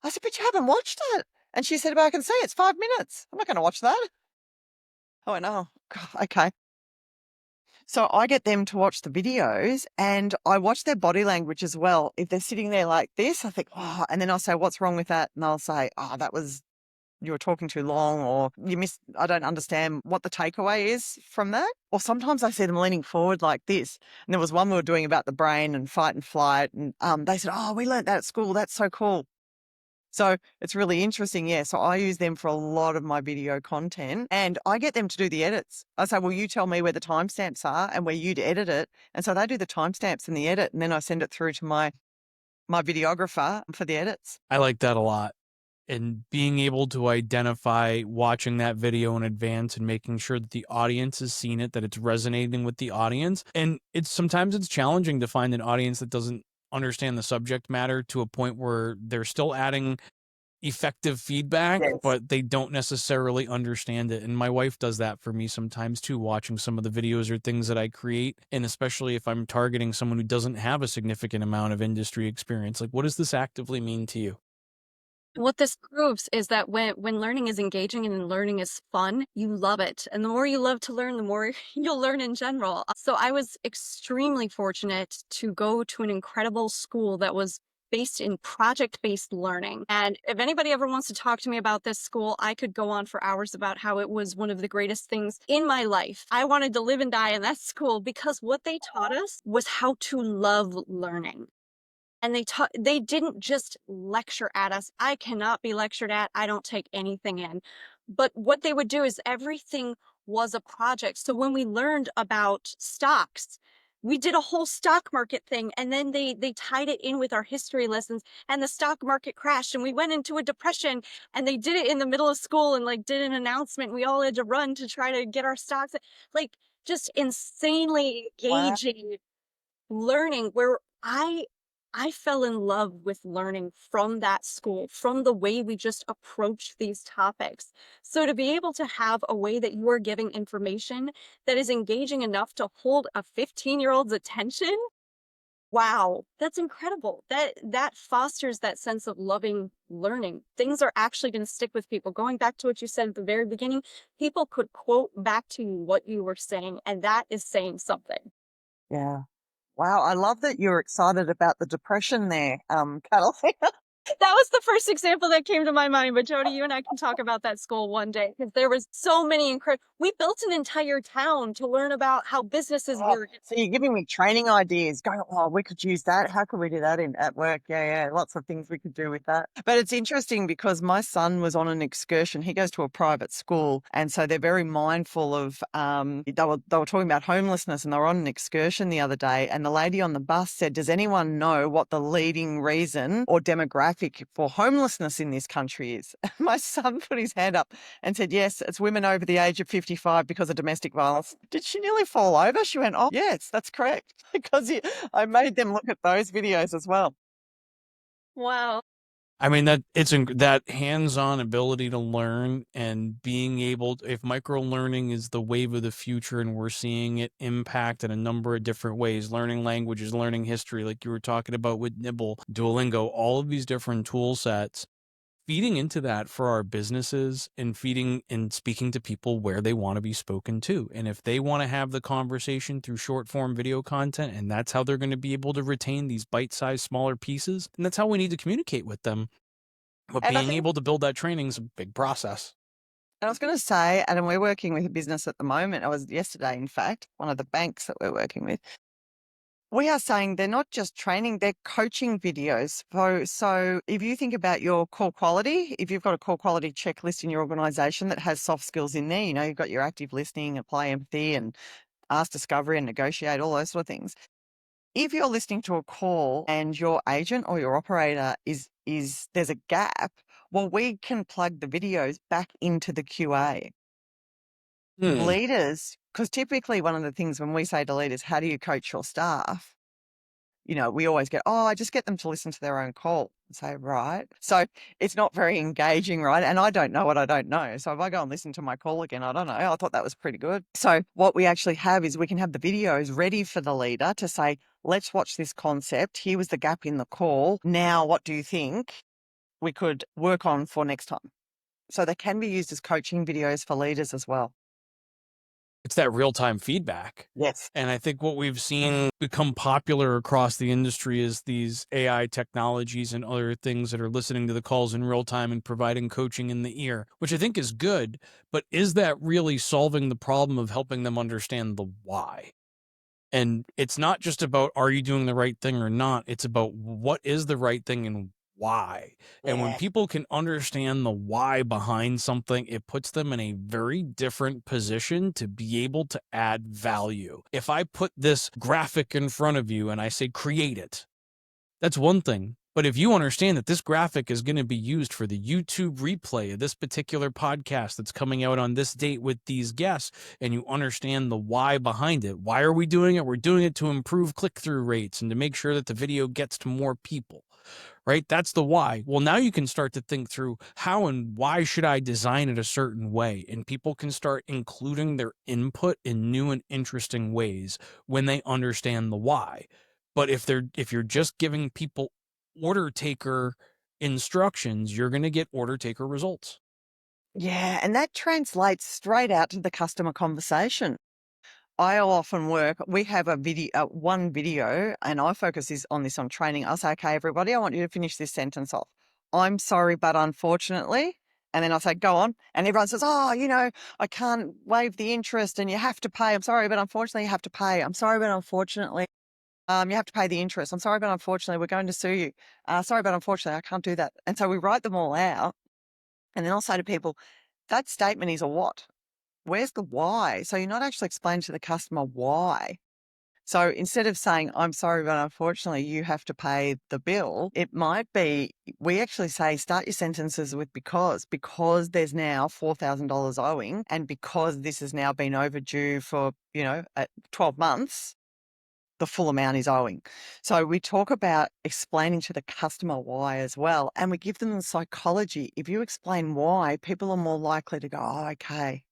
S2: I said, "But you haven't watched it." And she said, "But I can see it's 5 minutes. I'm not going to watch that." I went, "Oh, God, okay." So I get them to watch the videos, and I watch their body language as well. If they're sitting there like this, I think, "Oh," and then I'll say, "What's wrong with that?" And they'll say, "Oh, that was you were talking too long," or I don't understand what the takeaway is from that. Or sometimes I see them leaning forward like this. And there was one we were doing about the brain and fight and flight. And they said, "Oh, we learned that at school. That's so cool." So it's really interesting. Yeah. So I use them for a lot of my video content, and I get them to do the edits. I say, "Well, you tell me where the timestamps are and where you'd edit it." And so they do the timestamps and the edit, and then I send it through to my videographer for the edits.
S1: I like that a lot. And being able to identify watching that video in advance and making sure that the audience has seen it, that it's resonating with the audience. And sometimes it's challenging to find an audience that doesn't understand the subject matter to a point where they're still adding effective feedback,
S2: Yes.
S1: but they don't necessarily understand it. And my wife does that for me sometimes too, watching some of the videos or things that I create. And especially if I'm targeting someone who doesn't have a significant amount of industry experience, like, what does this actively mean to you?
S3: What this proves is that when learning is engaging and learning is fun, you love it. And the more you love to learn, the more you'll learn in general. So I was extremely fortunate to go to an incredible school that was based in project-based learning. And if anybody ever wants to talk to me about this school, I could go on for hours about how it was one of the greatest things in my life. I wanted to live and die in that school because what they taught us was how to love learning. And they didn't just lecture at us. I cannot be lectured at. I don't take anything in. But what they would do is everything was a project. So when we learned about stocks, we did a whole stock market thing, and then they tied it in with our history lessons, and the stock market crashed and we went into a depression, and they did it in the middle of school and like did an announcement. We all had to run to try to get our stocks, like just insanely
S2: Wow.
S3: engaging learning where I fell in love with learning from that school, from the way we just approach these topics. So to be able to have a way that you are giving information that is engaging enough to hold a 15-year-old's attention, wow, that's incredible. That fosters that sense of loving learning. Things are actually going to stick with people. Going back to what you said at the very beginning, people could quote back to you what you were saying, and that is saying something.
S2: Yeah. Wow. I love that you're excited about the depression there, Catalina.
S3: That was the first example that came to my mind, but Jodie, you and I can talk about that school one day because there was so many incredible. We built an entire town to learn about how businesses
S2: Oh,
S3: work.
S2: so you're giving me training ideas. Going, oh, we could use that. How could we do that at work? Yeah, yeah, lots of things we could do with that. But it's interesting because my son was on an excursion. He goes to a private school, and so they're very mindful of. They were talking about homelessness, and they were on an excursion the other day. And the lady on the bus said, "Does anyone know what the leading reason or demographic for homelessness in this country is?" My son put his hand up and said, "Yes, it's women over the age of 55 because of domestic violence." Did she nearly fall over? She went, "Oh, yes, that's correct." I made them look at those videos as well.
S3: Wow.
S1: I mean, that hands-on ability to learn and being able to, if micro learning is the wave of the future and we're seeing it impact in a number of different ways, learning languages, learning history, like you were talking about with Nibble, Duolingo, all of these different tool sets, feeding into that for our businesses and feeding and speaking to people where they want to be spoken to. And if they want to have the conversation through short form video content, and that's how they're going to be able to retain these bite-sized smaller pieces, and that's how we need to communicate with them. But
S2: And I
S1: being
S2: think,
S1: able to build that training is a big process.
S2: and I was going to say, Adam, we're working with a business at the moment. I was yesterday, in fact, one of the banks that we're working with. We are saying they're not just training, they're coaching videos. So if you think about your core quality, if you've got a core quality checklist in your organization that has soft skills in there, you've got your active listening, apply empathy, and ask discovery and negotiate, all those sort of things. If you're listening to a call and your agent or your operator is there's a gap, well, we can plug the videos back into the QA.
S1: Hmm.
S2: Leaders, because typically one of the things when we say to leaders, how do you coach your staff? We always get, oh, I just get them to listen to their own call. And say, right. So it's not very engaging, right? And I don't know what I don't know. So if I go and listen to my call again, I don't know. I thought that was pretty good. So what we actually have is we can have the videos ready for the leader to say, let's watch this concept. Here was the gap in the call. Now, what do you think we could work on for next time? So they can be used as coaching videos for leaders as well.
S1: It's that real-time feedback.
S2: Yes.
S1: And I think what we've seen become popular across the industry is these AI technologies and other things that are listening to the calls in real time and providing coaching in the ear, which I think is good. But is that really solving the problem of helping them understand the why? And it's not just about, are you doing the right thing or not? It's about what is the right thing and why. And when
S2: Yeah.
S1: people can understand the why behind something, it puts them in a very different position to be able to add value. If I put this graphic in front of you and I say, create it, that's one thing. But if you understand that this graphic is going to be used for the YouTube replay of this particular podcast that's coming out on this date with these guests, and you understand the why behind it, why are we doing it? We're doing it to improve click-through rates and to make sure that the video gets to more people, right? That's the why. Well, now you can start to think through how and why should I design it a certain way? And people can start including their input in new and interesting ways when they understand the why. But if you're just giving people order taker instructions, you're going to get order taker results.
S2: Yeah. And that translates straight out to the customer conversation. I'll often work. We have a video, one video, and I focus on this on training. I'll say, okay, everybody, I want you to finish this sentence off. I'm sorry, but unfortunately. And then I'll say, go on. And everyone says, oh, I can't waive the interest and you have to pay. I'm sorry, but unfortunately you have to pay. I'm sorry, but unfortunately, you have to pay the interest. I'm sorry, but unfortunately we're going to sue you. Sorry, but unfortunately I can't do that. And so we write them all out. And then I'll say to people, that statement is a what? Where's the why? So you're not actually explaining to the customer why. So instead of saying, I'm sorry, but unfortunately you have to pay the bill, it might be, we actually say, start your sentences with because there's now $4,000 owing and because this has now been overdue for, 12 months, the full amount is owing. So we talk about explaining to the customer why as well. And we give them the psychology. If you explain why, people are more likely to go, oh, okay.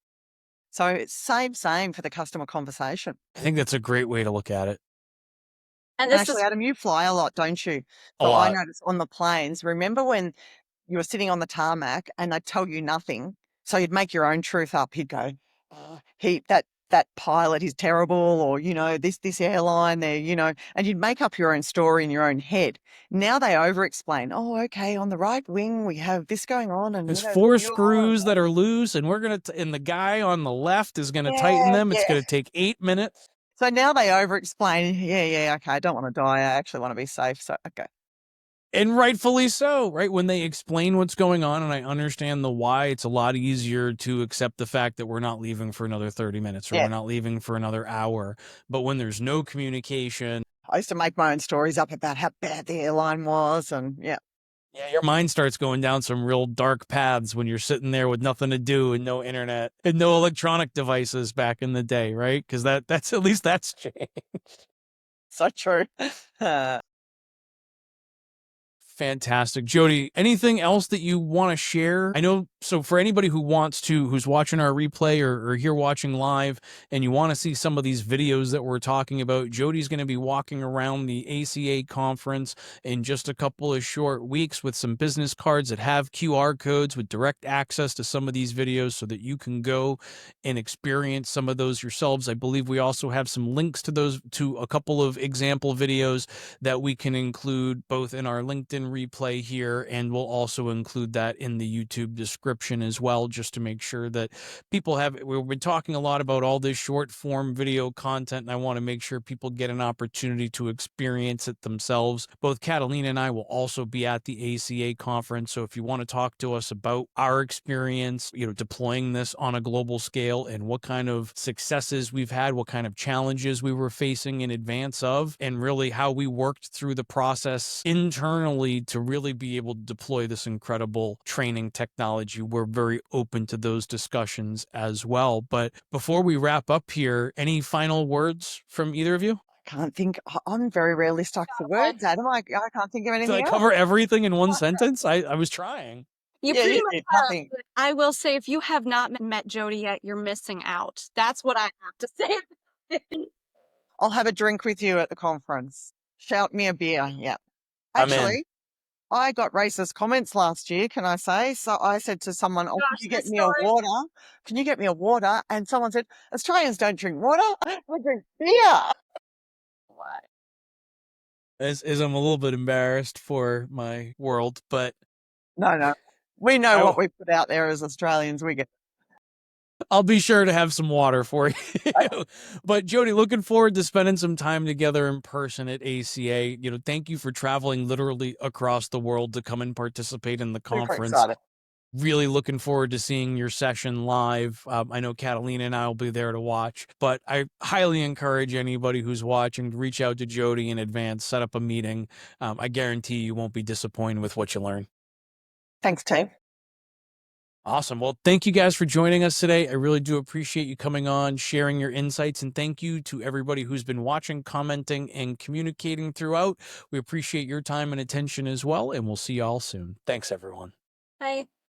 S2: So it's same for the customer conversation.
S1: I think that's a great way to look at it.
S3: And
S2: And
S3: this
S2: actually,
S3: is
S2: Adam, you fly a lot, don't you?
S1: A
S2: So I
S1: lot.
S2: noticed on the planes, remember when you were sitting on the tarmac and they'd tell you nothing? So you'd make your own truth up. You'd go, oh, that pilot is terrible, or, this airline there, and you'd make up your own story in your own head. Now they over explain. Oh, okay, on the right wing, we have this going on. And,
S1: There's
S2: the
S1: 4
S2: fuel
S1: screws that are loose, and we're gonna and the guy on the left is gonna tighten
S2: yeah,
S1: them. It's
S2: yeah.
S1: gonna take 8 minutes.
S2: So now they over explain. Yeah, okay, I don't want to die. I actually want to be safe. So, okay.
S1: And rightfully so, right? When they explain what's going on and I understand the why, it's a lot easier to accept the fact that we're not leaving for another 30 minutes or
S2: Yeah.
S1: we're not leaving for another hour. But when there's no communication,
S2: I used to make my own stories up about how bad the airline was. And yeah.
S1: yeah, your mind starts going down some real dark paths when you're sitting there with nothing to do and no internet and no electronic devices back in the day, right? Because that's at least that's changed.
S2: So true.
S1: Fantastic. Jodie, anything else that you want to share? I know, so for anybody who's watching our replay or here watching live and you want to see some of these videos that we're talking about, Jodie's going to be walking around the ACA conference in just a couple of short weeks with some business cards that have QR codes with direct access to some of these videos so that you can go and experience some of those yourselves. I believe we also have some links to a couple of example videos that we can include both in our LinkedIn replay here, and we'll also include that in the YouTube description as well, just to make sure that people have. We've been talking a lot about all this short form video content, and I want to make sure people get an opportunity to experience it themselves. Both Catalina and I will also be at the ACA conference, so if you want to talk to us about our experience, deploying this on a global scale and what kind of successes we've had, what kind of challenges we were facing in advance of, and really how we worked through the process internally to really be able to deploy this incredible training technology, we're very open to those discussions as well. But before we wrap up here, any final words from either of you?
S2: Can't think. I'm very realistic for words, Adam. I can't think of
S1: Did I
S2: anything else.
S1: cover everything in one sentence? I was trying.
S3: You
S2: Yeah,
S3: pretty
S2: you
S3: much
S2: did
S3: have.
S2: nothing.
S3: But I will say, if you have not met Jodie yet, you're missing out. That's what I have to say.
S2: I'll have a drink with you at the conference. Shout me a beer. Yeah.
S1: I'm in.
S2: Actually, I got racist comments last year, can I say? So I said to someone, oh, can
S3: Gosh,
S2: you get
S3: this
S2: me a
S3: story.
S2: water? Can you get me a water? And someone said, Australians don't drink water. We drink beer.
S1: As I'm a little bit embarrassed for my world, but
S2: No. We know
S1: I
S2: what we put out there as Australians. We get.
S1: I'll be sure to have some water for you. But Jodie, looking forward to spending some time together in person at ACA. Thank you for traveling literally across the world to come and participate in the
S2: Super
S1: conference.
S2: excited.
S1: Really looking forward to seeing your session live. I know Catalina and I will be there to watch, but I highly encourage anybody who's watching to reach out to Jodie in advance, set up a meeting. I guarantee you won't be disappointed with what you learn.
S2: Thanks, team.
S1: Awesome. Well, thank you guys for joining us today. I really do appreciate you coming on, sharing your insights, and thank you to everybody who's been watching, commenting, and communicating throughout. We appreciate your time and attention as well, and we'll see you all soon. Thanks, everyone.
S3: Bye.